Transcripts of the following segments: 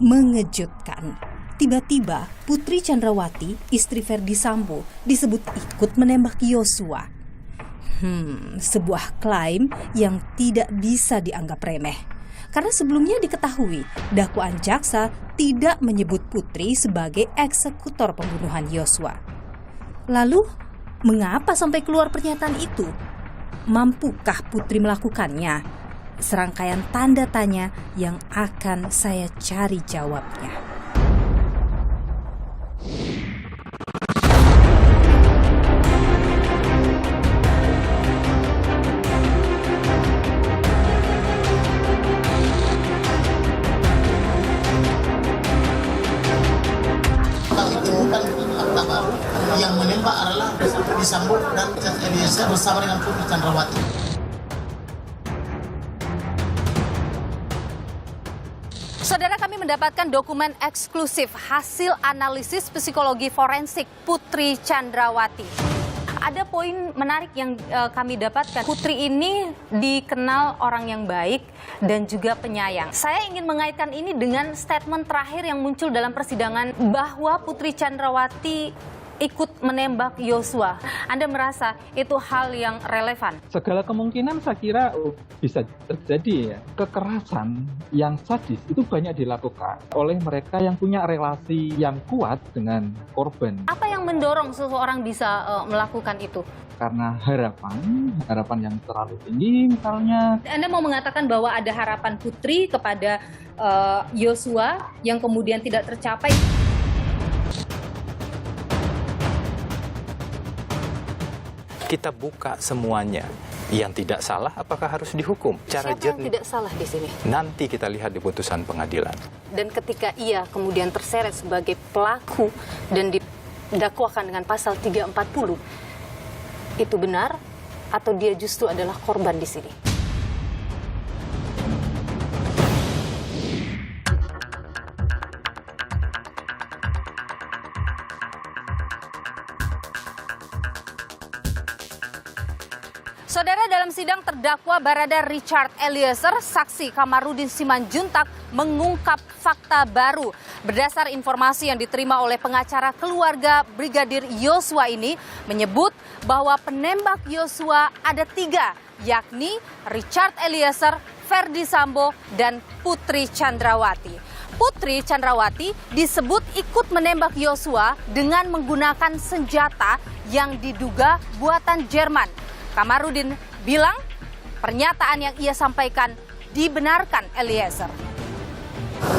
Mengejutkan. Tiba-tiba Putri Chandrawati, istri Ferdy Sambo, disebut ikut menembak Yosua. Sebuah klaim yang tidak bisa dianggap remeh. Karena sebelumnya diketahui dakwaan jaksa tidak menyebut Putri sebagai eksekutor pembunuhan Yosua. Lalu, mengapa sampai keluar pernyataan itu? Mampukah Putri melakukannya? Serangkaian tanda tanya yang akan saya cari jawabnya. Yang menembak adalah Ferdy Sambo dan Eliezer bersama dengan Putri Chandrawati. Saudara, kami mendapatkan dokumen eksklusif hasil analisis psikologi forensik Putri Chandrawati. Ada poin menarik yang kami dapatkan. Putri ini dikenal orang yang baik dan juga penyayang. Saya ingin mengaitkan ini dengan statement terakhir yang muncul dalam persidangan bahwa Putri Chandrawati ikut menembak Yosua. Anda merasa itu hal yang relevan? Segala kemungkinan saya kira bisa terjadi ya. Kekerasan yang sadis itu banyak dilakukan oleh mereka yang punya relasi yang kuat dengan korban. Apa yang mendorong seseorang bisa melakukan itu? Karena harapan yang terlalu tinggi misalnya. Anda mau mengatakan bahwa ada harapan Putri kepada Yosua yang kemudian tidak tercapai? Kita buka semuanya. Yang tidak salah apakah harus dihukum? Siapa yang tidak salah di sini? Nanti kita lihat di putusan pengadilan. Dan ketika ia kemudian terseret sebagai pelaku dan didakwakan dengan pasal 340, itu benar atau dia justru adalah korban di sini? Saudara, dalam sidang terdakwa Barada Richard Eliezer, saksi Kamarudin Simanjuntak mengungkap fakta baru. Berdasar informasi yang diterima oleh pengacara keluarga Brigadir Yosua ini menyebut bahwa penembak Yosua ada 3, yakni Richard Eliezer, Ferdy Sambo, dan Putri Chandrawati. Putri Chandrawati disebut ikut menembak Yosua dengan menggunakan senjata yang diduga buatan Jerman. Kamarudin bilang pernyataan yang ia sampaikan dibenarkan Eliezer. 3.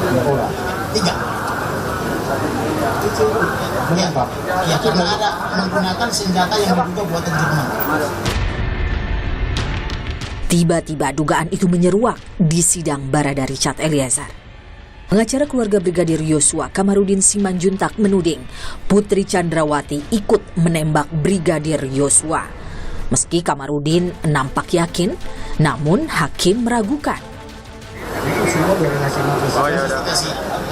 Ya, karena ada menggunakan senjata yang diduga buatan Jerman. Tiba-tiba dugaan itu menyeruak di sidang Barada Richard Eliezer. Pengacara keluarga Brigadir Yosua Kamarudin Simanjuntak menuding Putri Chandrawati ikut menembak Brigadir Yosua. Meski Kamarudin nampak yakin, namun hakim meragukan.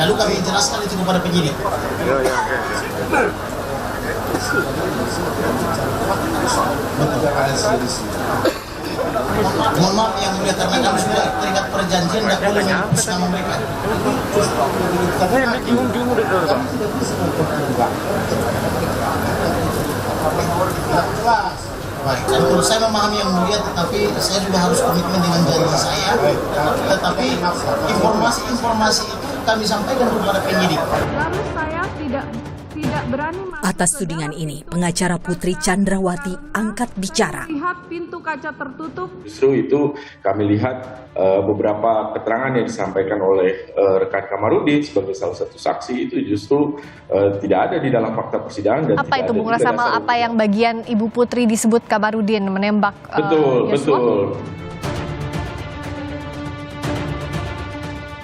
Lalu kami jelaskan itu kepada penyidik. Mohon maaf yang mulia, karena kami sudah terikat perjanjian tidak boleh menyebut nama mereka. Baik, dan menurut saya memahami yang mulia, tetapi saya juga harus komitmen dengan janji saya. Tetapi informasi itu kami sampaikan kepada penyidik. Lalu saya tidak berani masuk. Atas tudingan ini, pengacara Putri Chandrawati angkat bicara. Lihat pintu kaca tertutup. Justru itu kami lihat beberapa keterangan yang disampaikan oleh rekan Kamarudin sebagai salah satu saksi itu justru tidak ada di dalam fakta persidangan. Dan apa itu Bung Rasamal, apa yang bagian Ibu Putri disebut Kamarudin menembak Betul.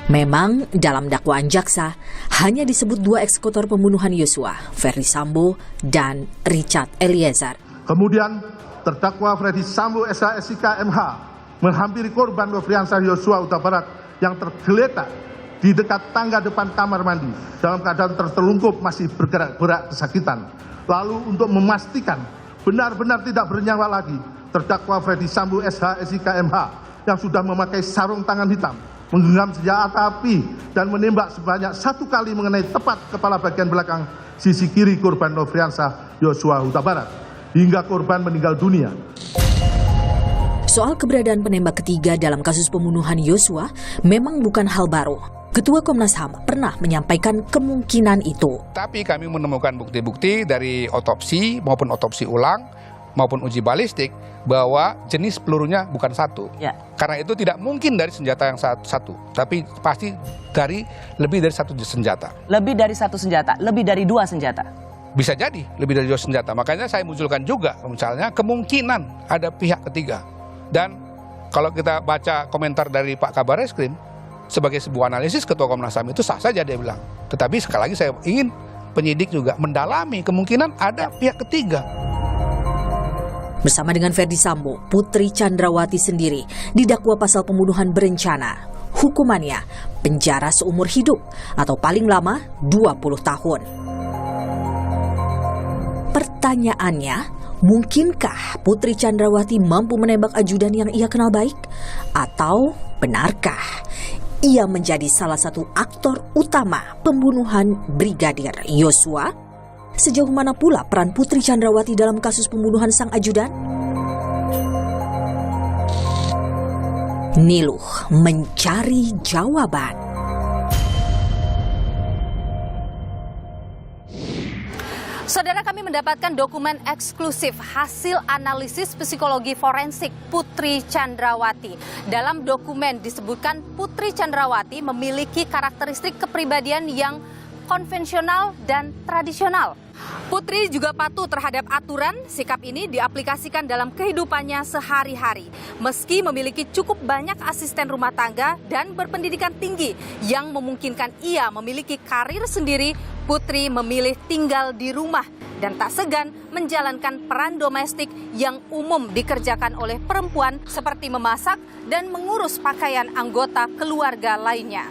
Memang dalam dakwaan jaksa hanya disebut 2 eksekutor pembunuhan Yosua, Ferdy Sambo dan Richard Eliezer. Kemudian terdakwa Ferdy Sambo SH/SIK MH menghampiri korban Nofriansah Yosua Huta Barat yang tergeletak di dekat tangga depan kamar mandi dalam keadaan tertelungkup masih bergerak-gerak kesakitan. Lalu untuk memastikan benar-benar tidak bernyawa lagi, terdakwa Ferdy Sambo SH/SIK MH yang sudah memakai sarung tangan hitam menggenggam senjata api dan menembak sebanyak 1 kali mengenai tepat kepala bagian belakang sisi kiri korban Nofriansah Yosua Huta Barat hingga korban meninggal dunia. Soal keberadaan penembak ketiga dalam kasus pembunuhan Yosua memang bukan hal baru. Ketua Komnas HAM pernah menyampaikan kemungkinan itu. Tapi kami menemukan bukti-bukti dari otopsi maupun otopsi ulang maupun uji balistik bahwa jenis pelurunya bukan satu. Ya. Karena itu tidak mungkin dari senjata yang satu, tapi pasti dari lebih dari satu senjata. Lebih dari satu senjata, lebih dari 2 senjata. Bisa jadi lebih dari 2 senjata. Makanya saya munculkan juga misalnya kemungkinan ada pihak ketiga. Dan kalau kita baca komentar dari Pak Kabar Eskrim, sebagai sebuah analisis Ketua Komnas HAM itu sah saja dia bilang. Tetapi sekali lagi saya ingin penyidik juga mendalami kemungkinan ada pihak ketiga. Bersama dengan Ferdi Sambo, Putri Chandrawati sendiri didakwa pasal pembunuhan berencana. Hukumannya penjara seumur hidup atau paling lama 20 tahun. Pertanyaannya, mungkinkah Putri Chandrawati mampu menembak ajudan yang ia kenal baik? Atau benarkah ia menjadi salah satu aktor utama pembunuhan Brigadir Yosua? Sejauh mana pula peran Putri Chandrawati dalam kasus pembunuhan sang ajudan? Niluh mencari jawaban. Saudara, kami mendapatkan dokumen eksklusif hasil analisis psikologi forensik Putri Chandrawati. Dalam dokumen disebutkan Putri Chandrawati memiliki karakteristik kepribadian yang konvensional dan tradisional. Putri juga patuh terhadap aturan. Sikap ini diaplikasikan dalam kehidupannya sehari-hari. Meski memiliki cukup banyak asisten rumah tangga dan berpendidikan tinggi yang memungkinkan ia memiliki karir sendiri, Putri memilih tinggal di rumah dan tak segan menjalankan peran domestik yang umum dikerjakan oleh perempuan seperti memasak dan mengurus pakaian anggota keluarga lainnya.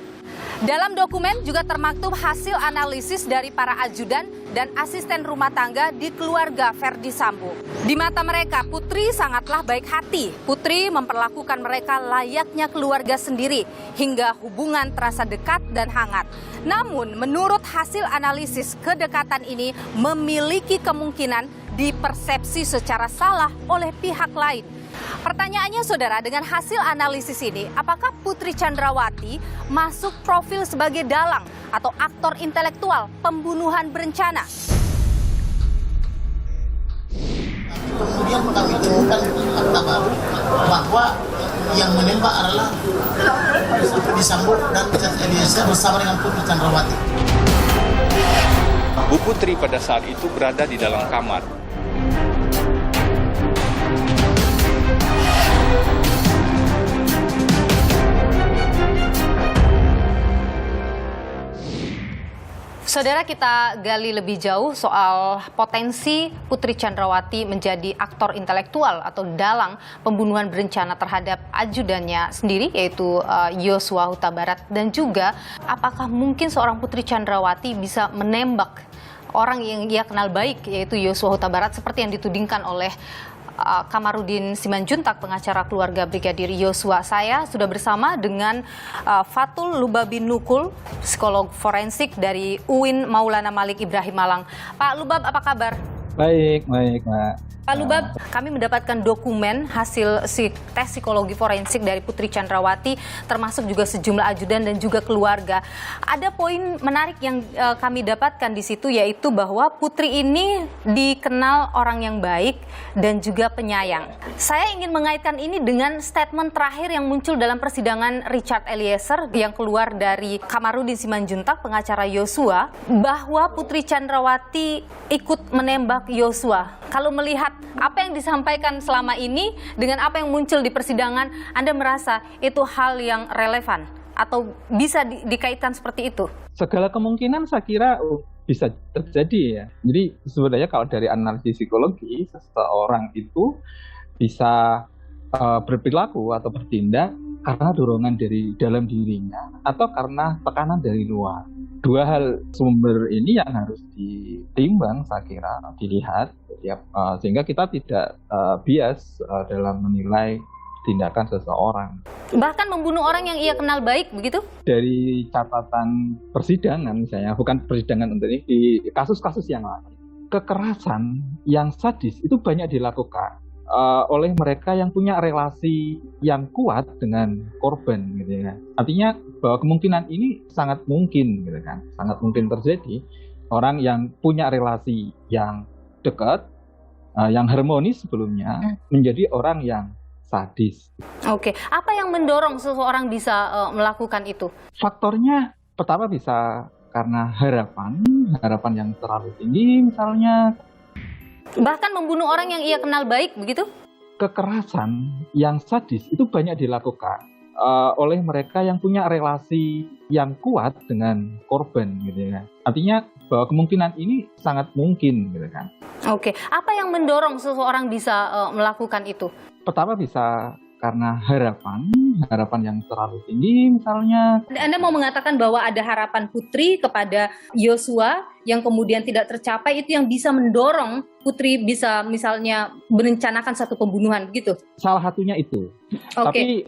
Dalam dokumen juga termaktub hasil analisis dari para ajudan dan asisten rumah tangga di keluarga Ferdi Sambo. Di mata mereka, Putri sangatlah baik hati. Putri memperlakukan mereka layaknya keluarga sendiri hingga hubungan terasa dekat dan hangat. Namun, menurut hasil analisis, kedekatan ini memiliki kemungkinan dipersepsi secara salah oleh pihak lain. Pertanyaannya, saudara, dengan hasil analisis ini, apakah Putri Chandrawati masuk profil sebagai dalang atau aktor intelektual pembunuhan berencana? Kemudian kami temukan fakta baru bahwa yang menembak adalah Ferdi Sambo dan Richard Eliezer bersama dengan Putri Chandrawati. Bu Putri pada saat itu berada di dalam kamar. Saudara, kita gali lebih jauh soal potensi Putri Chandrawati menjadi aktor intelektual atau dalang pembunuhan berencana terhadap ajudannya sendiri, yaitu Yosua Huta Barat. Dan juga apakah mungkin seorang Putri Chandrawati bisa menembak orang yang ia kenal baik, yaitu Yosua Huta Barat, seperti yang ditudingkan oleh Kamarudin Simanjuntak, pengacara keluarga Brigadir Yosua. Saya sudah bersama dengan Fatul Lubabin Nukul, psikolog forensik dari UIN Maulana Malik Ibrahim Malang. Pak Lubab, apa kabar? Baik, Mbak. Pak Lubab, kami mendapatkan dokumen hasil tes psikologi forensik dari Putri Chandrawati, termasuk juga sejumlah ajudan dan juga keluarga. Ada poin menarik yang kami dapatkan di situ, yaitu bahwa Putri ini dikenal orang yang baik dan juga penyayang. Saya ingin mengaitkan ini dengan statement terakhir yang muncul dalam persidangan Richard Eliezer yang keluar dari Kamarudin Simanjuntak, pengacara Yosua, bahwa Putri Chandrawati ikut menembak Yosua. Kalau melihat apa yang disampaikan selama ini dengan apa yang muncul di persidangan, Anda merasa itu hal yang relevan atau bisa dikaitkan seperti itu? Segala kemungkinan saya kira bisa terjadi ya. Jadi sebenarnya kalau dari analisis psikologi, seseorang itu bisa berperilaku atau bertindak karena dorongan dari dalam dirinya atau karena tekanan dari luar. Dua hal sumber ini yang harus ditimbang, saya kira, dilihat, sehingga kita tidak bias dalam menilai tindakan seseorang. Bahkan membunuh orang yang ia kenal baik, begitu? Dari catatan persidangan misalnya, bukan persidangan untuk ini, di kasus-kasus yang lain, kekerasan yang sadis itu banyak dilakukan oleh mereka yang punya relasi yang kuat dengan korban, gitu ya. Artinya bahwa kemungkinan ini sangat mungkin, gitu kan, sangat mungkin terjadi orang yang punya relasi yang dekat, yang harmonis sebelumnya, menjadi orang yang sadis. Oke, apa yang mendorong seseorang bisa melakukan itu? Faktornya pertama bisa karena harapan yang terlalu tinggi misalnya. Bahkan membunuh orang yang ia kenal baik, begitu? Kekerasan yang sadis itu banyak dilakukan oleh mereka yang punya relasi yang kuat dengan korban, gitu ya. Artinya bahwa kemungkinan ini sangat mungkin, gitu kan. Oke, apa yang mendorong seseorang bisa melakukan itu? Pertama bisa karena harapan yang terlalu tinggi misalnya. Anda mau mengatakan bahwa ada harapan Putri kepada Yosua yang kemudian tidak tercapai, itu yang bisa mendorong Putri bisa misalnya merencanakan satu pembunuhan, begitu? Salah satunya itu. Oke. Tapi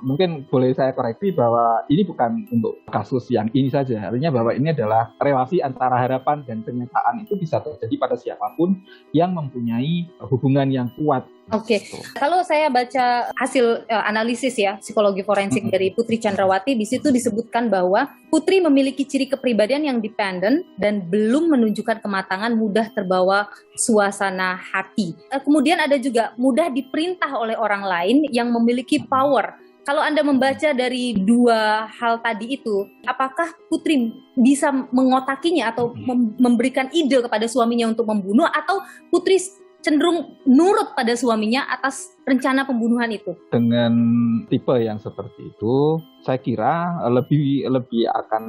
mungkin boleh saya koreksi bahwa ini bukan untuk kasus yang ini saja. Artinya bahwa ini adalah relasi antara harapan dan kenyataan itu bisa terjadi pada siapapun yang mempunyai hubungan yang kuat. Oke, kalau saya baca hasil analisis ya psikologi forensik dari Putri Chandrawati, di situ disebutkan bahwa Putri memiliki ciri kepribadian yang dependen dan belum menunjukkan kematangan, mudah terbawa suasana hati. Kemudian ada juga mudah diperintah oleh orang lain yang memiliki power. Kalau Anda membaca dari dua hal tadi itu, apakah Putri bisa mengotakinya atau memberikan ide kepada suaminya untuk membunuh, atau Putri cenderung nurut pada suaminya atas rencana pembunuhan itu? Dengan tipe yang seperti itu, saya kira lebih akan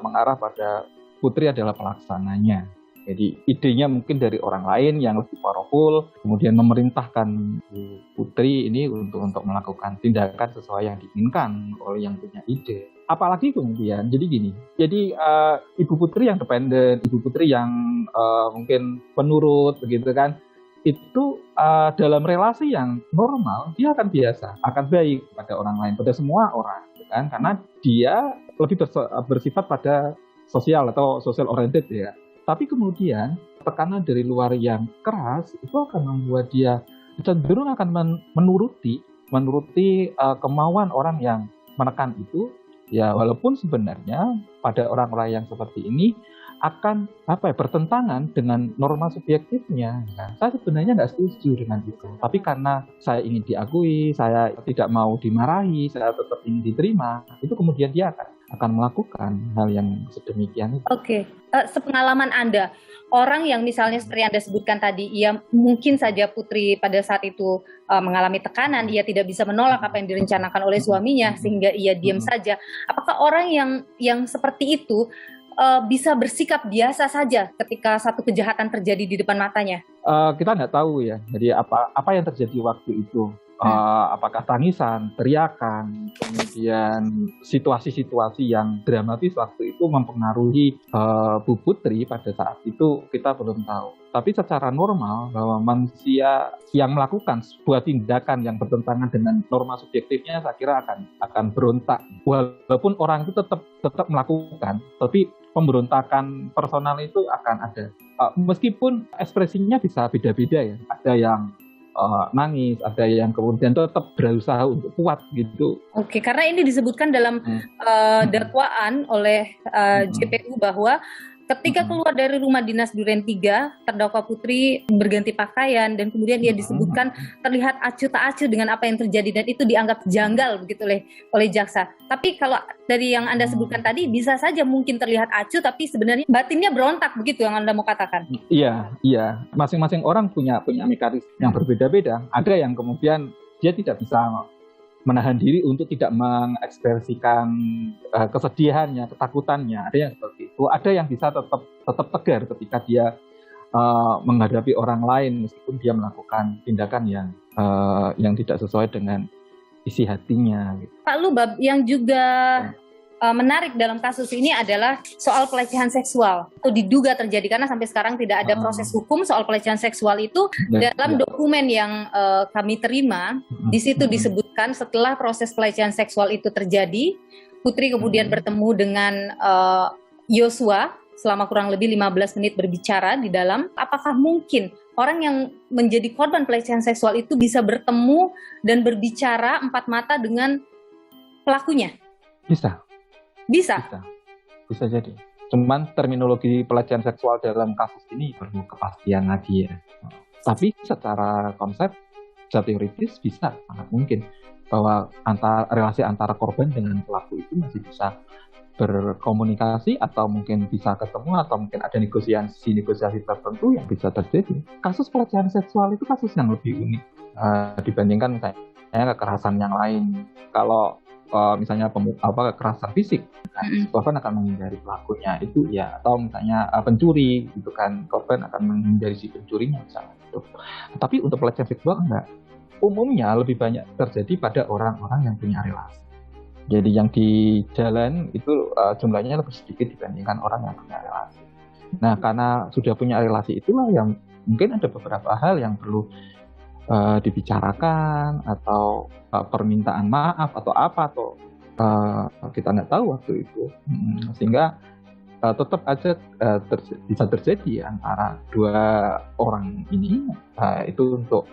mengarah pada Putri adalah pelaksananya. Jadi idenya mungkin dari orang lain yang lebih powerful, kemudian memerintahkan Putri ini untuk melakukan tindakan sesuai yang diinginkan oleh yang punya ide. Apalagi kemudian, jadi Ibu Putri yang dependen, Ibu Putri yang mungkin penurut, begitu kan, itu dalam relasi yang normal dia akan biasa, akan baik pada orang lain, pada semua orang, kan? Karena dia lebih bersifat pada sosial atau social oriented ya. Tapi kemudian tekanan dari luar yang keras itu akan membuat dia cenderung akan menuruti kemauan orang yang menekan itu, ya, walaupun sebenarnya pada orang-orang yang seperti ini akan bertentangan dengan norma subjektifnya. Nah, saya sebenarnya nggak setuju dengan itu. Tapi karena saya ingin diakui, saya tidak mau dimarahi, saya tetap ingin diterima, itu kemudian dia akan melakukan hal yang sedemikian itu. Oke, sepengalaman Anda, orang yang misalnya seperti Anda sebutkan tadi, ia mungkin saja Putri pada saat itu mengalami tekanan, ia tidak bisa menolak apa yang direncanakan oleh suaminya sehingga ia diam saja. Apakah orang yang seperti itu bisa bersikap biasa saja ketika satu kejahatan terjadi di depan matanya? Kita nggak tahu ya. Jadi apa yang terjadi waktu itu? Apakah tangisan, teriakan, kemudian situasi-situasi yang dramatis waktu itu mempengaruhi Bu Putri pada saat itu, kita belum tahu. Tapi secara normal bahwa manusia yang melakukan sebuah tindakan yang bertentangan dengan norma subjektifnya, saya kira akan berontak. Walaupun orang itu tetap melakukan, tapi pemberontakan personal itu akan ada. Meskipun ekspresinya bisa beda-beda ya. Ada yang nangis, ada yang kemudian tetap berusaha untuk kuat gitu. Oke, karena ini disebutkan dalam dakwaan oleh JPU bahwa ketika keluar dari rumah dinas Duren 3, terdakwa Putri berganti pakaian dan kemudian ia disebutkan terlihat acuh tak acuh dengan apa yang terjadi dan itu dianggap janggal begitu oleh jaksa. Tapi kalau dari yang Anda sebutkan tadi bisa saja mungkin terlihat acuh tapi sebenarnya batinnya berontak, begitu yang Anda mau katakan. Iya. Masing-masing orang punya mekanisme yang berbeda-beda. Ada yang kemudian dia tidak bisa menahan diri untuk tidak mengekspresikan kesedihannya, ketakutannya. Ada yang seperti itu. Ada yang bisa tetap tegar ketika dia menghadapi orang lain meskipun dia melakukan tindakan yang tidak sesuai dengan isi hatinya. Gitu. Pak Lubab, yang juga menarik dalam kasus ini adalah soal pelecehan seksual atau diduga terjadi, karena sampai sekarang tidak ada proses hukum soal pelecehan seksual itu. Dalam dokumen yang kami terima, di situ disebutkan setelah proses pelecehan seksual itu terjadi, Putri kemudian bertemu dengan Yosua selama kurang lebih 15 menit berbicara di dalam. Apakah mungkin orang yang menjadi korban pelecehan seksual itu bisa bertemu dan berbicara empat mata dengan pelakunya? Bisa. Bisa Jadi. Cuman terminologi pelecehan seksual dalam kasus ini perlu kepastian lagi ya. Tapi secara konsep, secara teoritis bisa, sangat mungkin bahwa relasi antara korban dengan pelaku itu masih bisa berkomunikasi, atau mungkin bisa ketemu, atau mungkin ada negosiasi tertentu yang bisa terjadi. Kasus pelecehan seksual itu kasus yang lebih unik dibandingkan misalnya kekerasan yang lain. Kalau misalnya kekerasan fisik, korban akan menghindari pelakunya itu ya, atau misalnya pencuri gitu kan, korban akan menghindari si pencurinya misalnya gitu. Tapi untuk pelecehan seksual enggak. Umumnya lebih banyak terjadi pada orang-orang yang punya relasi. Jadi yang di jalan itu jumlahnya lebih sedikit dibandingkan orang yang punya relasi. Nah, karena sudah punya relasi itulah yang mungkin ada beberapa hal yang perlu dibicarakan, atau permintaan maaf atau apa, atau kita nggak tahu waktu itu, sehingga tetap aja bisa terjadi antara dua orang ini itu untuk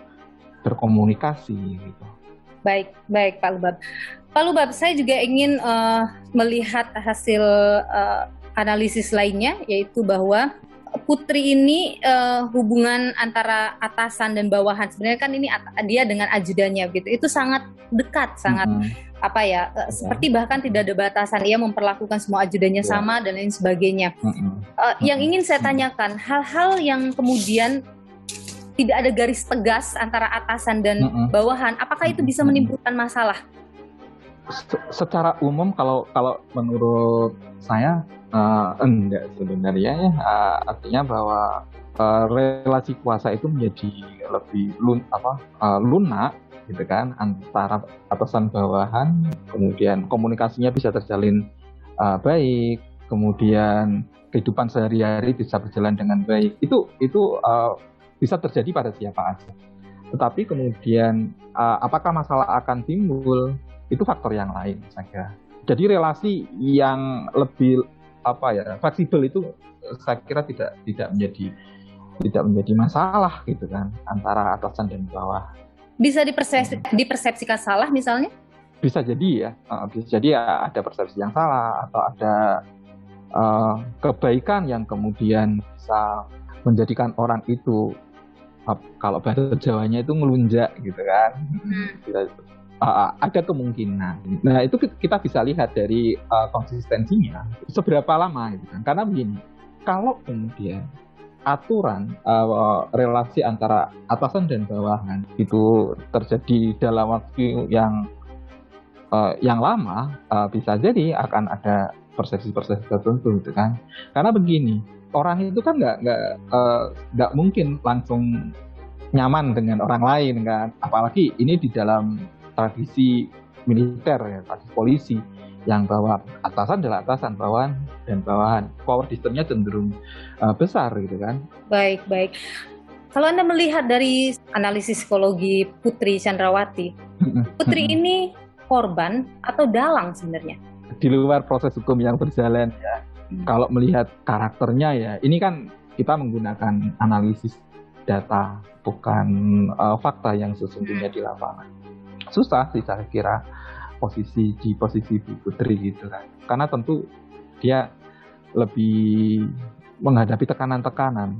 berkomunikasi gitu. Baik Pak Lubab. Pak Lubab, saya juga ingin melihat hasil analisis lainnya, yaitu bahwa Putri ini hubungan antara atasan dan bawahan, sebenarnya kan ini dia dengan ajudannya gitu, itu sangat dekat, sangat seperti bahkan tidak ada batasan, ia memperlakukan semua ajudannya sama dan lain sebagainya. Yang ingin saya tanyakan, hal-hal yang kemudian tidak ada garis tegas antara atasan dan bawahan, apakah itu bisa menimbulkan masalah? Secara umum kalau menurut saya enggak sebenarnya ya. Artinya bahwa relasi kuasa itu menjadi lebih lunak gitu kan, antara atasan bawahan, kemudian komunikasinya bisa terjalin baik, kemudian kehidupan sehari-hari bisa berjalan dengan baik. Itu bisa terjadi pada siapa aja. Tetapi kemudian apakah masalah akan timbul, itu faktor yang lain saya kira. Jadi relasi yang lebih fleksibel itu saya kira tidak menjadi masalah gitu kan, antara atasan dan bawah. Bisa dipersepsikan salah misalnya? Bisa jadi ya, ada persepsi yang salah, atau ada kebaikan yang kemudian bisa menjadikan orang itu, kalau bahasa Jawanya itu ngelunjak gitu kan. Ada kemungkinan. Nah, itu kita bisa lihat dari konsistensinya seberapa lama gitu kan. Karena begini, kalau kemudian aturan relasi antara atasan dan bawahan itu terjadi dalam waktu yang lama, bisa jadi akan ada persepsi-persepsi tertentu gitu kan. Karena begini, orang itu kan nggak mungkin langsung nyaman dengan orang lain kan, apalagi ini di dalam tradisi militer ya, tradisi polisi, yang bahwa atasan adalah atasan, bawahan dan bawahan. Power system-nya cenderung besar gitu kan. Baik. Kalau Anda melihat dari analisis psikologi Putri Chandrawati, Putri ini korban atau dalang sebenarnya? Di luar proses hukum yang berjalan ya, kalau melihat karakternya ya, ini kan kita menggunakan analisis data, bukan fakta yang sesungguhnya di lapangan. Susah sih saya kira di posisi Bu Putri gitu kan, karena tentu dia lebih menghadapi tekanan-tekanan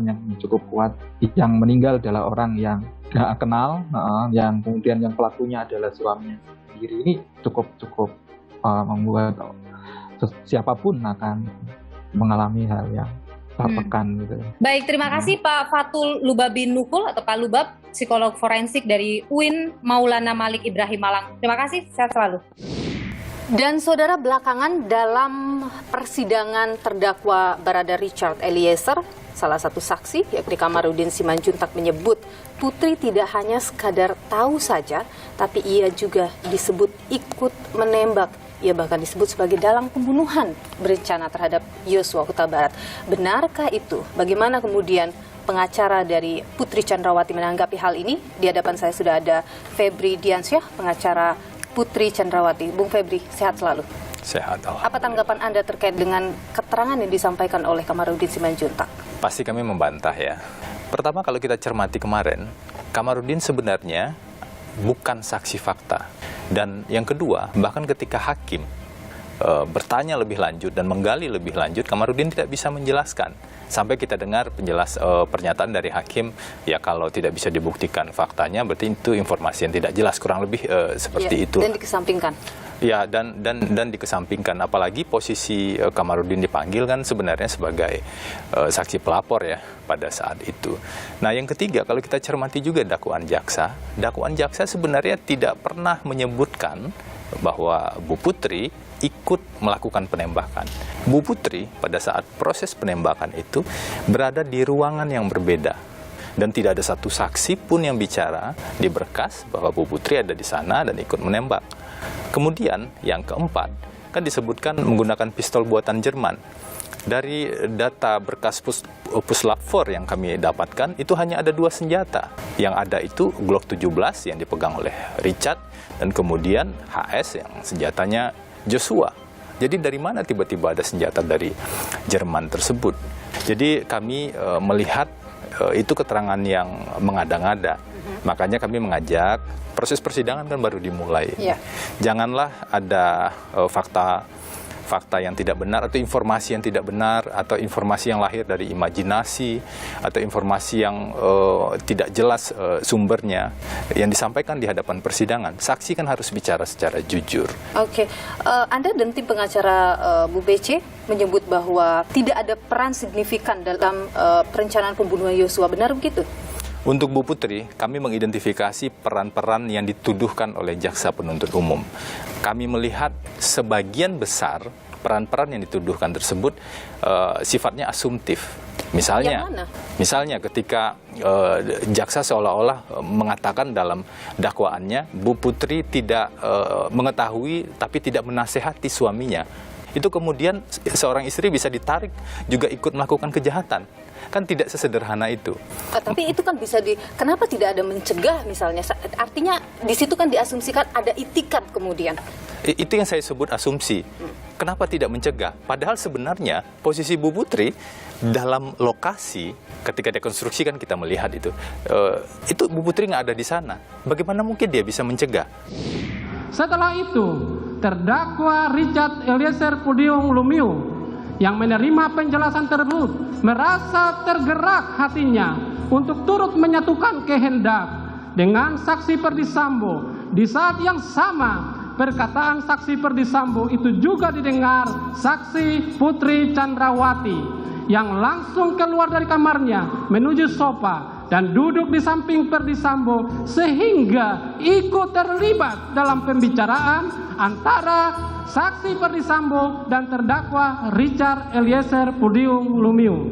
yang cukup kuat. Yang meninggal adalah orang yang gak kenal, yang kemudian yang pelakunya adalah suaminya sendiri. Ini cukup membuat siapapun akan mengalami hal yang tertekan gitu. Baik, terima kasih Pak Fatul Lubabin Nukul atau Pak Lubab, psikolog forensik dari UIN Maulana Malik Ibrahim Malang. Terima kasih, sehat selalu. Dan saudara, belakangan dalam persidangan terdakwa Barada Richard Eliezer, salah satu saksi yakni Kamarudin Simanjuntak menyebut Putri tidak hanya sekadar tahu saja, tapi ia juga disebut ikut menembak ia bahkan disebut sebagai dalang pembunuhan berencana terhadap Yosua Huta Barat. Benarkah itu? Bagaimana kemudian pengacara dari Putri Chandrawati menanggapi hal ini? Di hadapan saya sudah ada Febri Diansyah, pengacara Putri Chandrawati. Bung Febri, sehat selalu. Sehat. Apa tanggapan Anda terkait dengan keterangan yang disampaikan oleh Kamarudin Simanjuntak? Pasti kami membantah ya. Pertama, kalau kita cermati kemarin, Kamarudin sebenarnya bukan saksi fakta. Dan yang kedua, bahkan ketika hakim bertanya lebih lanjut dan menggali lebih lanjut, Kamarudin tidak bisa menjelaskan. Sampai kita dengar pernyataan dari hakim, ya kalau tidak bisa dibuktikan faktanya, berarti itu informasi yang tidak jelas, kurang lebih seperti itu. Dan dikesampingkan. Ya, dan dikesampingkan. Apalagi posisi Kamarudin dipanggil kan sebenarnya sebagai saksi pelapor ya pada saat itu. Nah, yang ketiga, kalau kita cermati juga dakwaan jaksa sebenarnya tidak pernah menyebutkan bahwa Bu Putri ikut melakukan penembakan. Bu Putri pada saat proses penembakan itu berada di ruangan yang berbeda. Dan tidak ada satu saksi pun yang bicara di berkas bahwa Bu Putri ada di sana dan ikut menembak. Kemudian yang keempat, kan disebutkan menggunakan pistol buatan Jerman. Dari data berkas Puslap 4 yang kami dapatkan, itu hanya ada 2 senjata. Yang ada itu Glock 17 yang dipegang oleh Richard, dan kemudian HS yang senjatanya Joshua. Jadi dari mana tiba-tiba ada senjata dari Jerman tersebut? Jadi kami melihat itu keterangan yang mengada-ngada. Makanya kami mengajak, proses persidangan kan baru dimulai. Janganlah ada fakta yang tidak benar atau informasi yang tidak benar atau informasi yang lahir dari imajinasi atau informasi yang tidak jelas sumbernya yang disampaikan di hadapan persidangan. Saksi kan harus bicara secara jujur. Oke, Anda dan tim pengacara Bu BC menyebut bahwa tidak ada peran signifikan dalam perencanaan pembunuhan Yosua, benar begitu? Untuk Bu Putri, kami mengidentifikasi peran-peran yang dituduhkan oleh jaksa penuntut umum. Kami melihat sebagian besar peran-peran yang dituduhkan tersebut sifatnya asumtif. Misalnya ketika jaksa seolah-olah mengatakan dalam dakwaannya, Bu Putri tidak mengetahui tapi tidak menasehati suaminya. Itu kemudian seorang istri bisa ditarik juga ikut melakukan kejahatan. Kan tidak sesederhana itu. Tapi itu kan bisa kenapa tidak ada mencegah misalnya? Artinya di situ kan diasumsikan ada itikat kemudian. Itu yang saya sebut asumsi. Kenapa tidak mencegah? Padahal sebenarnya posisi Bu Putri dalam lokasi ketika dekonstruksi kan kita melihat itu Bu Putri nggak ada di sana. Bagaimana mungkin dia bisa mencegah? Setelah itu, terdakwa Richard Eliezer Pudium Lumiu yang menerima penjelasan tersebut merasa tergerak hatinya untuk turut menyatukan kehendak dengan saksi Perdi Sambo. Di saat yang sama, perkataan saksi Perdi Sambo itu juga didengar saksi Putri Chandrawati yang langsung keluar dari kamarnya menuju sofa dan duduk di samping Perdi Sambo sehingga ikut terlibat dalam pembicaraan antara saksi Perdi Sambo dan terdakwa Richard Eliezer Pudium Lumiu.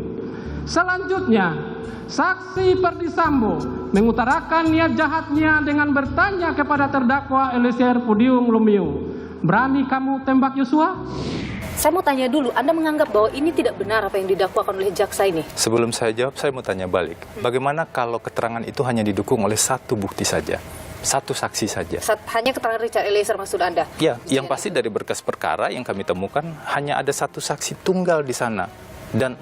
Selanjutnya, saksi Perdi Sambo mengutarakan niat jahatnya dengan bertanya kepada terdakwa Eliezer Pudium Lumiu, "Berani kamu tembak Yosua?" Saya mau tanya dulu, Anda menganggap bahwa ini tidak benar apa yang didakwakan oleh jaksa ini? Sebelum saya jawab, saya mau tanya balik. Bagaimana kalau keterangan itu hanya didukung oleh satu bukti saja? Satu saksi saja. Hanya keterangan Richard Eliezer maksud Anda? Ya, yang pasti dari berkas perkara yang kami temukan hanya ada satu saksi tunggal di sana. Dan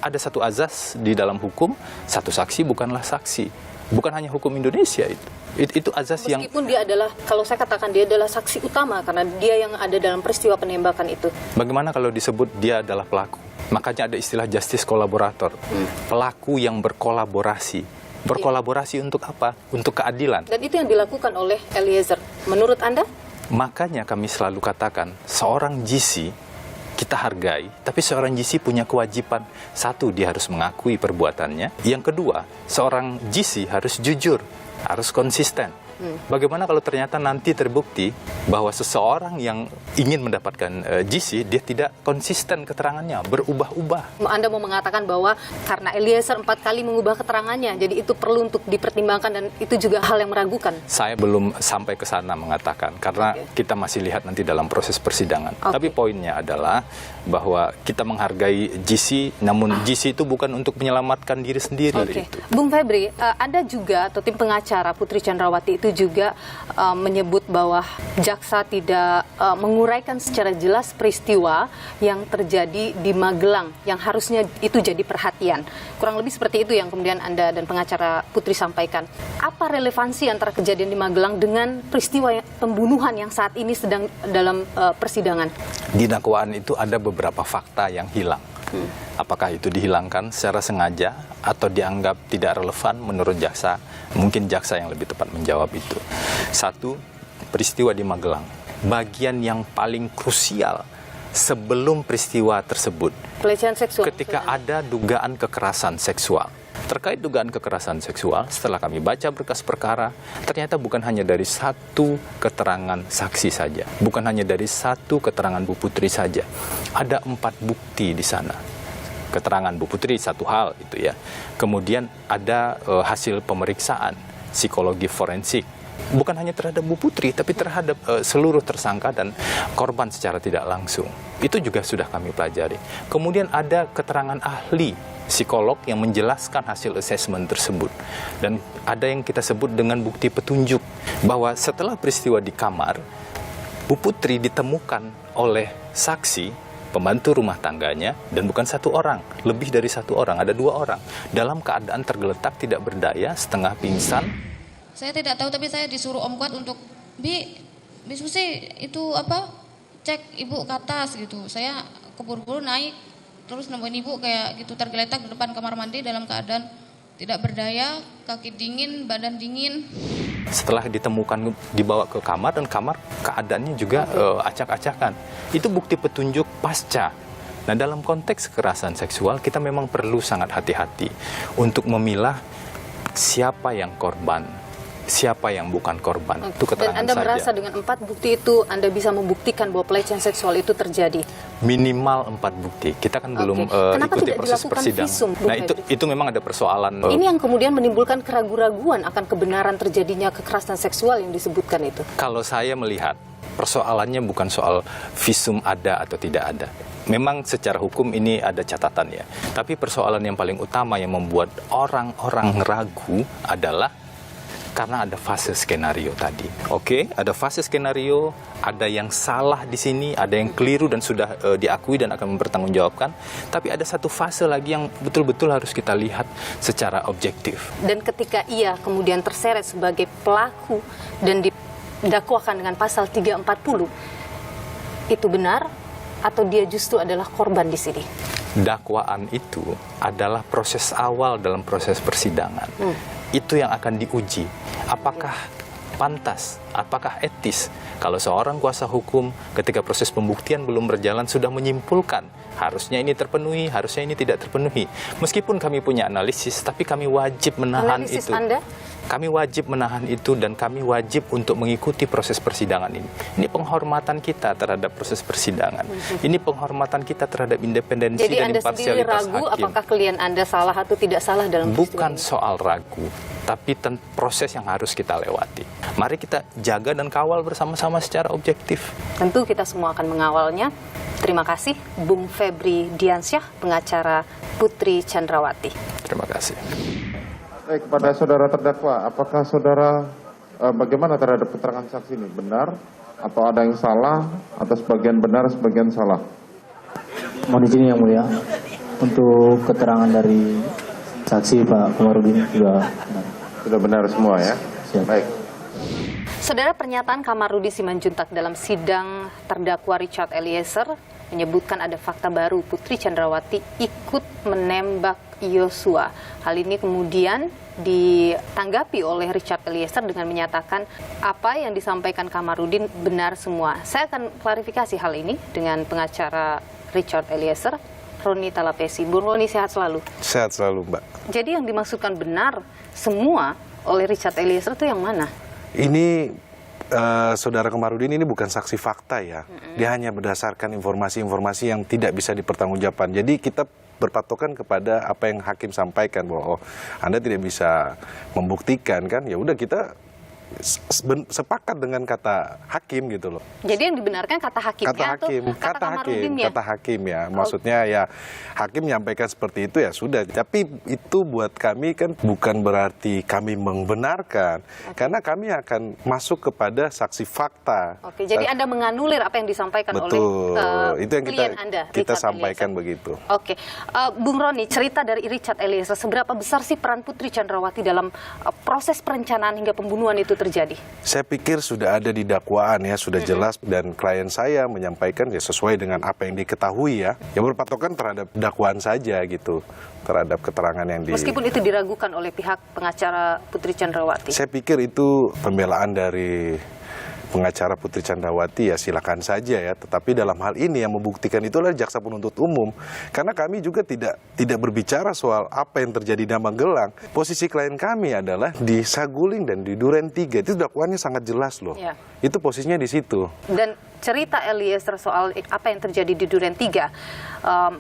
ada satu azas di dalam hukum, satu saksi bukanlah saksi. Bukan hanya hukum Indonesia itu. Itu azas yang... Meskipun dia adalah, kalau saya katakan dia adalah saksi utama karena dia yang ada dalam peristiwa penembakan itu. Bagaimana kalau disebut dia adalah pelaku? Makanya ada istilah justice kolaborator. Pelaku yang berkolaborasi. Berkolaborasi untuk apa? Untuk keadilan. Dan itu yang dilakukan oleh Eliezer. Menurut Anda? Makanya kami selalu katakan, seorang GC kita hargai, tapi seorang GC punya kewajiban. Satu, dia harus mengakui perbuatannya. Yang kedua, seorang GC harus jujur, harus konsisten. Bagaimana kalau ternyata nanti terbukti bahwa seseorang yang ingin mendapatkan GC, dia tidak konsisten keterangannya, berubah-ubah. Anda mau mengatakan bahwa karena Eliezer 4 kali mengubah keterangannya, jadi itu perlu untuk dipertimbangkan dan itu juga hal yang meragukan? Saya belum sampai ke sana mengatakan, karena kita masih lihat nanti dalam proses persidangan. Tapi poinnya adalah bahwa kita menghargai GC, namun GC itu bukan untuk menyelamatkan diri sendiri. Itu. Bung Febri, Anda juga atau tim pengacara Putri Chandrawati itu juga menyebut bahwa jaksa tidak menguraikan secara jelas peristiwa yang terjadi di Magelang yang harusnya itu jadi perhatian. Kurang lebih seperti itu yang kemudian Anda dan pengacara Putri sampaikan. Apa relevansi antara kejadian di Magelang dengan peristiwa pembunuhan yang saat ini sedang dalam persidangan? Di dakwaan itu ada beberapa fakta yang hilang. Apakah itu dihilangkan secara sengaja atau dianggap tidak relevan menurut jaksa? Mungkin jaksa yang lebih tepat menjawab itu. Satu, peristiwa di Magelang. Bagian yang paling krusial sebelum peristiwa tersebut, pelecehan seksual. Ketika ada dugaan kekerasan seksual. Terkait dugaan kekerasan seksual, setelah kami baca berkas perkara, ternyata bukan hanya dari satu keterangan saksi saja. Bukan hanya dari satu keterangan Bu Putri saja. Ada 4 bukti di sana. Keterangan Bu Putri satu hal itu ya. Kemudian ada hasil pemeriksaan psikologi forensik. Bukan hanya terhadap Bu Putri, tapi terhadap seluruh tersangka dan korban secara tidak langsung. Itu juga sudah kami pelajari. Kemudian ada keterangan ahli psikolog yang menjelaskan hasil asesmen tersebut. Dan ada yang kita sebut dengan bukti petunjuk bahwa setelah peristiwa di kamar, Bu Putri ditemukan oleh saksi, pembantu rumah tangganya, dan bukan satu orang, lebih dari satu orang, ada 2 orang, dalam keadaan tergeletak tidak berdaya, setengah pingsan. Saya tidak tahu, tapi saya disuruh Om Kuat untuk Bi Susi itu cek ibu ke atas gitu. Saya keburu-buru naik, terus nemuin ibu kayak gitu tergeletak di depan kamar mandi dalam keadaan tidak berdaya, kaki dingin, badan dingin. Setelah ditemukan dibawa ke kamar, dan kamar keadaannya juga acak-acakan. Itu bukti petunjuk pasca. Nah, dalam konteks kekerasan seksual kita memang perlu sangat hati-hati untuk memilah siapa yang korban, siapa yang bukan korban. Itu keterangan dan Anda saja. merasa dengan 4 bukti itu Anda bisa membuktikan bahwa pelecehan seksual itu terjadi? Minimal 4 bukti. Kita kan belum ikuti proses persidangan. Visum, nah itu memang ada persoalan. Ini yang kemudian menimbulkan keraguan-raguan akan kebenaran terjadinya kekerasan seksual yang disebutkan itu. Kalau saya melihat persoalannya bukan soal visum ada atau tidak ada. Memang secara hukum ini ada catatan ya. Tapi persoalan yang paling utama yang membuat orang-orang ragu adalah karena ada fase skenario tadi. Oke, ada fase skenario, ada yang salah di sini, ada yang keliru dan sudah diakui dan akan mempertanggungjawabkan. Tapi ada satu fase lagi yang betul-betul harus kita lihat secara objektif. Dan ketika ia kemudian terseret sebagai pelaku dan didakwakan dengan pasal 340, itu benar atau dia justru adalah korban di sini? Dakwaan itu adalah proses awal dalam proses persidangan. Itu yang akan diuji. Apakah pantas, apakah etis kalau seorang kuasa hukum ketika proses pembuktian belum berjalan sudah menyimpulkan harusnya ini terpenuhi, harusnya ini tidak terpenuhi. Meskipun kami punya analisis, tapi kami wajib menahan analisis itu. Anda? Kami wajib menahan itu dan kami wajib untuk mengikuti proses persidangan ini. Ini penghormatan kita terhadap proses persidangan. Ini penghormatan kita terhadap independensi dan imparsialitas hakim. Jadi Anda sendiri ragu apakah klien Anda salah atau tidak salah dalam peristiwa Bukan ini? soal ragu, tapi proses yang harus kita lewati. Mari kita jaga dan kawal bersama-sama secara objektif. Tentu kita semua akan mengawalnya. Terima kasih Bung Febri Diansyah, pengacara Putri Chandrawati. Terima kasih. Baik, kepada saudara terdakwa, apakah saudara bagaimana terhadap keterangan saksi ini? Benar atau ada yang salah atau sebagian benar, sebagian salah? Mohon izin yang mulia, untuk keterangan dari saksi Pak Kamarudin juga benar. Sudah benar semua ya? Siap. Baik. Saudara, pernyataan Kamarudin Simanjuntak dalam sidang terdakwa Richard Eliezer menyebutkan ada fakta baru Putri Chandrawati ikut menembak Yosua. Hal ini kemudian ditanggapi oleh Richard Eliezer dengan menyatakan apa yang disampaikan Kamarudin benar semua. Saya akan klarifikasi hal ini dengan pengacara Richard Eliezer, Roni Talapesi. Bu Roni, sehat selalu? Sehat selalu, Mbak. Jadi yang dimaksudkan benar semua oleh Richard Eliezer itu yang mana? Ini Saudara Kamarudin ini bukan saksi fakta ya. Dia hanya berdasarkan informasi-informasi yang tidak bisa dipertanggungjawabkan. Jadi kita berpatokan kepada apa yang hakim sampaikan bahwa Anda tidak bisa membuktikan kan. Ya udah kita sepakat dengan kata hakim gitu loh. Jadi yang dibenarkan kata hakimnya atau kata Kamarudinnya? Kata hakim ya. Maksudnya ya hakim menyampaikan seperti itu ya sudah. Tapi itu buat kami kan bukan berarti kami membenarkan. Karena kami akan masuk kepada saksi fakta. Oke, jadi Anda menganulir apa yang disampaikan oleh itu yang klien Anda, kita Richard sampaikan Eliezer. begitu. Oke, Bung Roni, cerita dari Richard Eliezer, seberapa besar sih peran Putri Chandrawati dalam proses perencanaan hingga pembunuhan itu terjadi? Saya pikir sudah ada di dakwaan ya, sudah jelas, dan klien saya menyampaikan ya sesuai dengan apa yang diketahui ya, yang berpatokan terhadap dakwaan saja gitu, terhadap keterangan yang Meskipun itu diragukan oleh pihak pengacara Putri Chandrawati. Saya pikir itu pembelaan dari pengacara Putri Chandrawati ya silakan saja ya, tetapi dalam hal ini yang membuktikan itu adalah jaksa penuntut umum, karena kami juga tidak berbicara soal apa yang terjadi di Magelang. Posisi klien kami adalah di Saguling dan di Duren 3, itu dakwaannya sangat jelas loh. Ya. Itu posisinya di situ. Dan cerita Eliezer soal apa yang terjadi di Duren 3,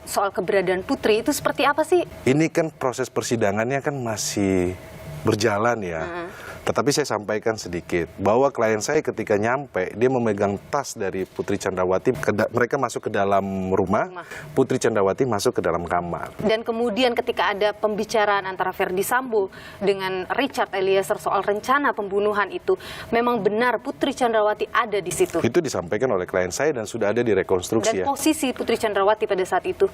soal keberadaan Putri itu seperti apa sih? Ini kan proses persidangannya kan masih berjalan ya. Tetapi saya sampaikan sedikit bahwa klien saya ketika nyampe, dia memegang tas dari Putri Chandrawati, mereka masuk ke dalam rumah, Putri Chandrawati masuk ke dalam kamar. Dan kemudian ketika ada pembicaraan antara Verdi Sambo dengan Richard Eliezer soal rencana pembunuhan itu, memang benar Putri Chandrawati ada di situ. Itu disampaikan oleh klien saya dan sudah ada direkonstruksi. Dan posisi Putri Chandrawati pada saat itu?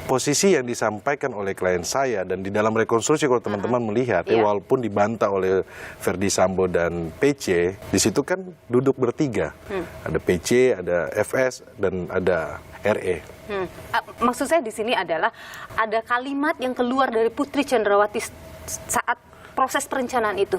Posisi yang disampaikan oleh klien saya dan di dalam rekonstruksi kalau teman-teman melihat ya, walaupun dibantah oleh Verdi Sambo dan PC, di situ kan duduk bertiga. Ada PC, ada FS dan ada RE. Maksud saya di sini adalah ada kalimat yang keluar dari Putri Chandrawati saat proses perencanaan itu.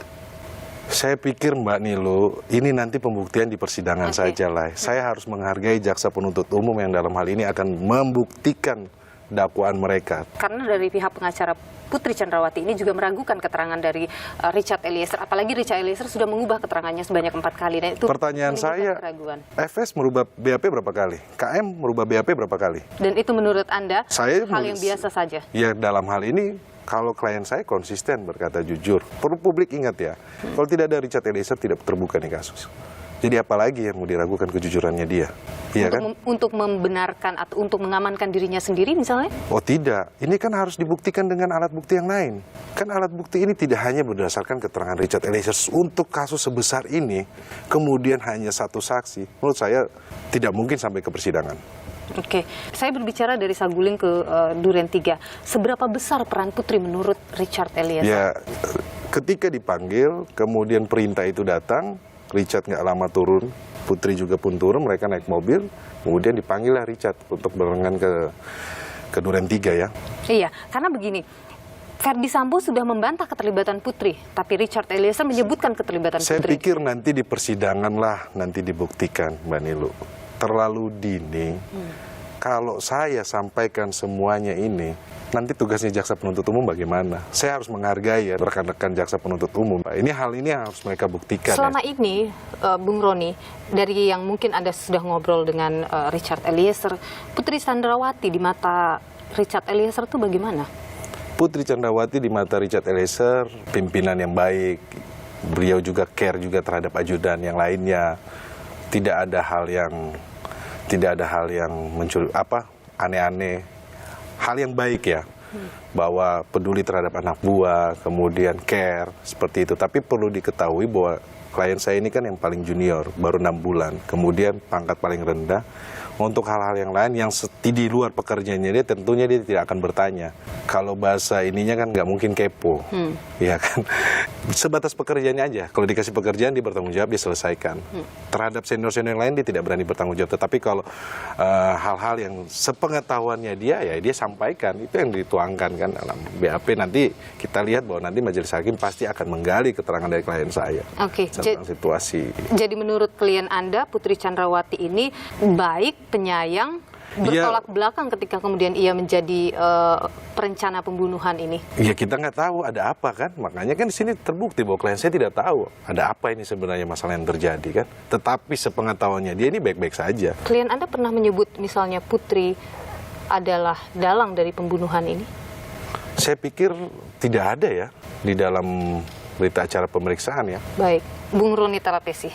Saya pikir Mbak Nilu, ini nanti pembuktian di persidangan saja lah. Saya harus menghargai jaksa penuntut umum yang dalam hal ini akan membuktikan dakwaan mereka. Karena dari pihak pengacara Putri Chandrawati ini juga meragukan keterangan dari Richard Eliezer. Apalagi Richard Eliezer sudah mengubah keterangannya sebanyak 4 kali. Dan itu pertanyaan saya, keraguan. FS merubah BAP berapa kali? KM merubah BAP berapa kali? Dan itu menurut Anda hal yang biasa saja? Ya dalam hal ini, kalau klien saya konsisten berkata jujur. Perlu publik ingat ya, kalau tidak ada Richard Eliezer tidak terbuka nih kasus. Jadi apalagi yang mau diragukan kejujurannya dia? Iya kan? Untuk membenarkan atau untuk mengamankan dirinya sendiri misalnya? Oh tidak, ini kan harus dibuktikan dengan alat bukti yang lain. Kan alat bukti ini tidak hanya berdasarkan keterangan Richard Eliezer. Untuk kasus sebesar ini, kemudian hanya satu saksi, menurut saya tidak mungkin sampai ke persidangan. Oke, saya berbicara dari Saguling ke Duren 3. Seberapa besar peran Putri menurut Richard Eliezer? Ya, ketika dipanggil, kemudian perintah itu datang, Richard nggak lama turun, Putri juga pun turun, mereka naik mobil, kemudian dipanggillah Richard untuk barengan ke Duren 3 ya. Iya, karena begini, Verdi Sambo sudah membantah keterlibatan Putri, tapi Richard Eliezer menyebutkan keterlibatan Putri. Saya pikir nanti di persidangan lah, nanti dibuktikan Mbak Nilu. Terlalu dini, kalau saya sampaikan semuanya ini, nanti tugasnya jaksa penuntut umum bagaimana? Saya harus menghargai ya rekan-rekan jaksa penuntut umum. Ini hal ini yang harus mereka buktikan. Selama ini, Bung Roni, dari yang mungkin Anda sudah ngobrol dengan Richard Eliezer, Putri Chandrawati di mata Richard Eliezer itu bagaimana? Putri Chandrawati di mata Richard Eliezer, pimpinan yang baik, beliau juga care juga terhadap ajudan yang lainnya. Tidak ada hal yang aneh-aneh. Hal yang baik ya, bahwa peduli terhadap anak buah, kemudian care, seperti itu. Tapi perlu diketahui bahwa klien saya ini kan yang paling junior, baru 6 bulan. Kemudian pangkat paling rendah. Untuk hal-hal yang lain yang di luar pekerjaannya dia, tentunya dia tidak akan bertanya. Kalau bahasa ininya kan nggak mungkin kepo, ya kan. Sebatas pekerjaannya aja. Kalau dikasih pekerjaan dia bertanggung jawab, dia selesaikan. Terhadap senior-senior lain dia tidak berani bertanggung jawab. Tetapi kalau hal-hal yang sepengetahuannya dia, ya dia sampaikan. Itu yang dituangkan kan dalam BAP. Nanti kita lihat bahwa nanti majelis hakim pasti akan menggali keterangan dari klien saya tentang situasi. Jadi menurut klien Anda, Putri Chandrawati ini baik, penyayang, bertolak belakang ketika kemudian ia menjadi perencana pembunuhan ini? Ya kita nggak tahu ada apa kan, makanya kan di sini terbukti bahwa klien saya tidak tahu ada apa ini sebenarnya masalah yang terjadi kan. Tetapi sepengetahuannya dia ini baik-baik saja. Klien Anda pernah menyebut misalnya Putri adalah dalang dari pembunuhan ini? Saya pikir tidak ada ya di dalam berita acara pemeriksaan ya. Baik, Bung Roni Talapesi,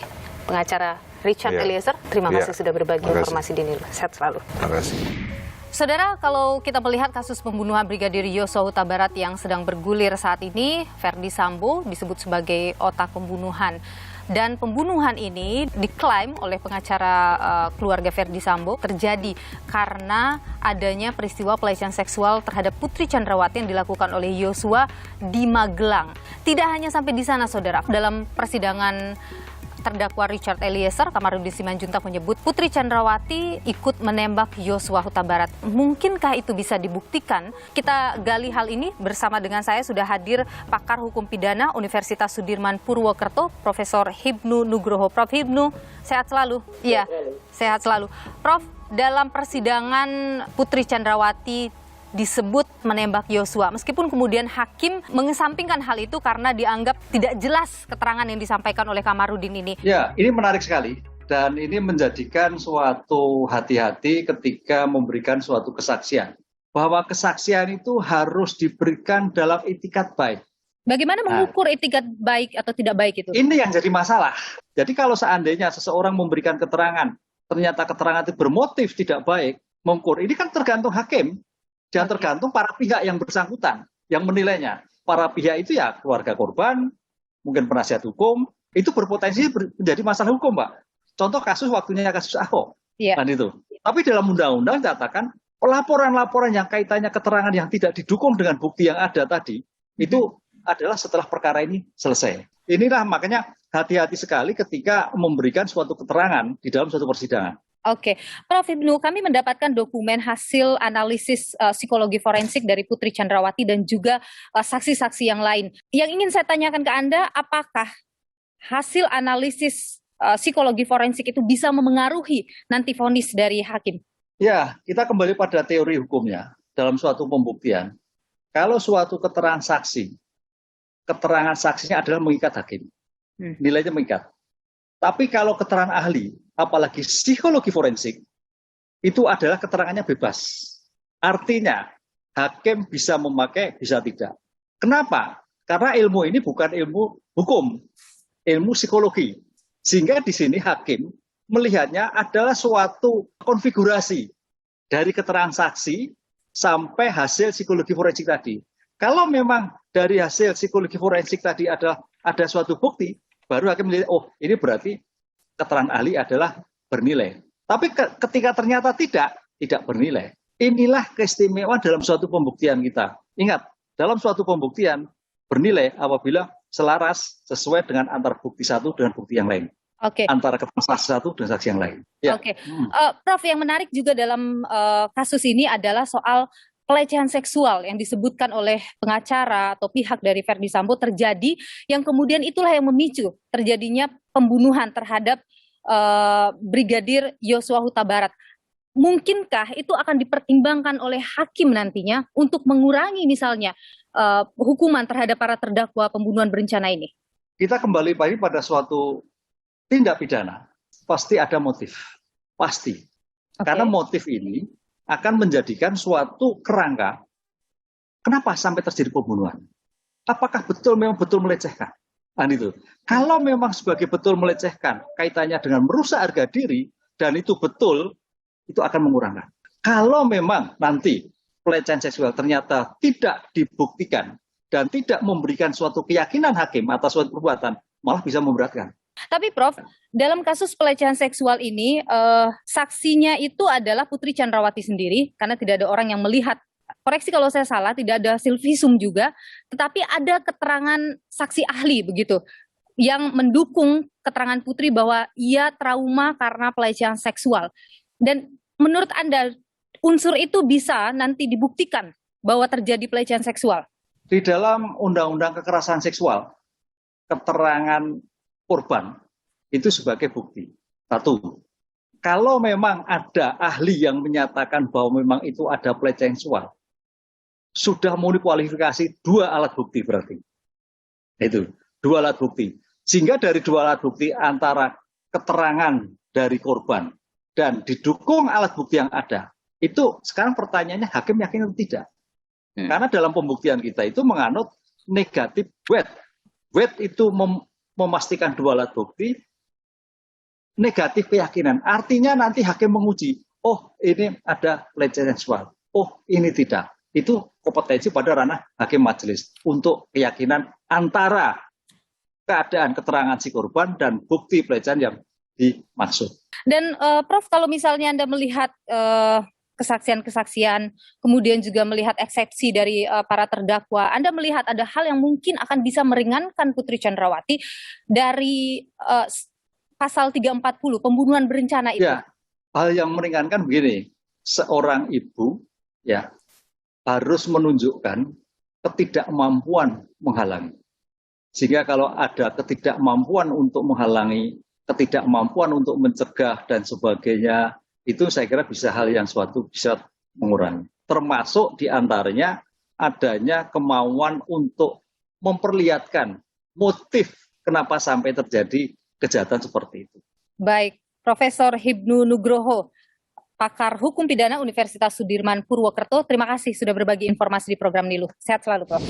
pengacara Richard Eliezer, terima kasih sudah berbagi informasi di Nilo. Sehat selalu. Terima kasih. Saudara, kalau kita melihat kasus pembunuhan Brigadir Yosua Huta Barat yang sedang bergulir saat ini, Verdi Sambo disebut sebagai otak pembunuhan. Dan pembunuhan ini diklaim oleh pengacara keluarga Verdi Sambo terjadi karena adanya peristiwa pelecehan seksual terhadap Putri Chandrawati yang dilakukan oleh Yosua di Magelang. Tidak hanya sampai di sana, saudara. Dalam persidangan terdakwa Richard Eliezer, Kamarudin Simanjuntak menyebut Putri Chandrawati ikut menembak Yosua Huta Barat. Mungkinkah itu bisa dibuktikan? Kita gali hal ini bersama dengan saya sudah hadir pakar hukum pidana Universitas Sudirman Purwokerto, Profesor Hibnu Nugroho. Prof. Hibnu, sehat selalu? Iya, sehat selalu. Prof, dalam persidangan Putri Chandrawati disebut menembak Yosua, meskipun kemudian hakim mengesampingkan hal itu karena dianggap tidak jelas keterangan yang disampaikan oleh Kamarudin ini. Ya, ini menarik sekali dan ini menjadikan suatu hati-hati ketika memberikan suatu kesaksian. Bahwa kesaksian itu harus diberikan dalam itikat baik. Bagaimana mengukur itikat baik atau tidak baik itu? Ini yang jadi masalah. Jadi kalau seandainya seseorang memberikan keterangan, ternyata keterangan itu bermotif tidak baik, mengukur, ini kan tergantung hakim. Dan tergantung para pihak yang bersangkutan, yang menilainya. Para pihak itu ya keluarga korban, mungkin penasihat hukum, itu berpotensi menjadi masalah hukum, Mbak. Contoh kasus waktunya kasus Ahok. Kan itu. Tapi dalam undang-undang dikatakan laporan-laporan yang kaitannya keterangan yang tidak didukung dengan bukti yang ada tadi, itu adalah setelah perkara ini selesai. Inilah makanya hati-hati sekali ketika memberikan suatu keterangan di dalam suatu persidangan. Oke, Prof. Hibnu, kami mendapatkan dokumen hasil analisis psikologi forensik dari Putri Chandrawati dan juga saksi-saksi yang lain. Yang ingin saya tanyakan ke Anda, apakah hasil analisis psikologi forensik itu bisa memengaruhi nanti vonis dari hakim? Ya, kita kembali pada teori hukumnya dalam suatu pembuktian. Kalau suatu keterangan saksinya adalah mengikat hakim, nilainya mengikat. Tapi kalau keterangan ahli, apalagi psikologi forensik, itu adalah keterangannya bebas. Artinya, hakim bisa memakai, bisa tidak. Kenapa? Karena ilmu ini bukan ilmu hukum, ilmu psikologi. Sehingga di sini hakim melihatnya adalah suatu konfigurasi dari keterangan saksi sampai hasil psikologi forensik tadi. Kalau memang dari hasil psikologi forensik tadi ada suatu bukti, baru hakim melihat, oh ini berarti keterangan ahli adalah bernilai. Tapi ketika ternyata tidak bernilai. Inilah keistimewaan dalam suatu pembuktian kita. Ingat, dalam suatu pembuktian bernilai apabila selaras sesuai dengan antara bukti satu dengan bukti yang lain. Antara keterangan saksi satu dan saksi yang lain. Ya. Prof, yang menarik juga dalam kasus ini adalah soal pelecehan seksual yang disebutkan oleh pengacara atau pihak dari Verdi Sambo terjadi, yang kemudian itulah yang memicu terjadinya pembunuhan terhadap Brigadir Yosua Huta Barat. Mungkinkah itu akan dipertimbangkan oleh hakim nantinya untuk mengurangi misalnya hukuman terhadap para terdakwa pembunuhan berencana ini? Kita kembali pada suatu tindak pidana. Pasti ada motif. Pasti. Karena motif ini akan menjadikan suatu kerangka kenapa sampai terjadi pembunuhan. Apakah memang betul melecehkan? Itu. Kalau memang sebagai betul melecehkan, kaitannya dengan merusak harga diri, dan itu betul, itu akan mengurangkan. Kalau memang nanti pelecehan seksual ternyata tidak dibuktikan, dan tidak memberikan suatu keyakinan hakim atas suatu perbuatan, malah bisa memberatkan. Tapi Prof, dalam kasus pelecehan seksual ini, saksinya itu adalah Putri Chandrawati sendiri, karena tidak ada orang yang melihat. Koreksi kalau saya salah, tidak ada hasil visum juga, tetapi ada keterangan saksi ahli begitu, yang mendukung keterangan Putri bahwa ia trauma karena pelecehan seksual. Dan menurut Anda, unsur itu bisa nanti dibuktikan bahwa terjadi pelecehan seksual? Di dalam Undang-Undang Kekerasan Seksual, keterangan korban itu sebagai bukti. Satu, kalau memang ada ahli yang menyatakan bahwa memang itu ada pelecehan seksual, sudah memenuhi kualifikasi 2 alat bukti berarti. Itu 2 alat bukti. Sehingga dari 2 alat bukti antara keterangan dari korban dan didukung alat bukti yang ada, itu sekarang pertanyaannya hakim yakin atau tidak? Karena dalam pembuktian kita itu menganut negatif weight. Weight itu memastikan 2 alat bukti, negatif keyakinan. Artinya nanti hakim menguji, oh ini ada pelecehan seksual, oh ini tidak. Itu kompetensi pada ranah hakim majelis untuk keyakinan antara keadaan keterangan si korban dan bukti pelecehan yang dimaksud. Dan Prof, kalau misalnya Anda melihat kesaksian-kesaksian, kemudian juga melihat eksepsi dari para terdakwa, Anda melihat ada hal yang mungkin akan bisa meringankan Putri Chandrawati dari pasal 340, pembunuhan berencana itu? Ya, hal yang meringankan begini, seorang ibu ya harus menunjukkan ketidakmampuan menghalangi. Sehingga kalau ada ketidakmampuan untuk menghalangi, ketidakmampuan untuk mencegah dan sebagainya, itu saya kira bisa hal yang suatu bisa mengurangi. Termasuk diantaranya adanya kemauan untuk memperlihatkan motif kenapa sampai terjadi kejahatan seperti itu. Baik, Profesor Hibnu Nugroho, pakar hukum pidana Universitas Sudirman Purwokerto, terima kasih sudah berbagi informasi di program Niluh. Sehat selalu, Prof.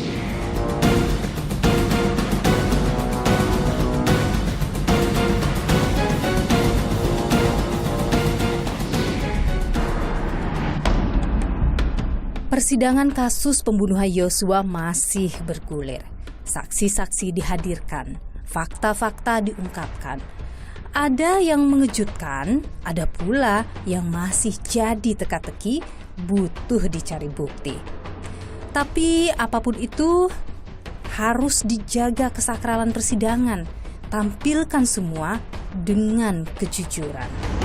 Persidangan kasus pembunuhan Yosua masih bergulir. Saksi-saksi dihadirkan, fakta-fakta diungkapkan. Ada yang mengejutkan, ada pula yang masih jadi teka-teki, butuh dicari bukti. Tapi apapun itu, harus dijaga kesakralan persidangan. Tampilkan semua dengan kejujuran.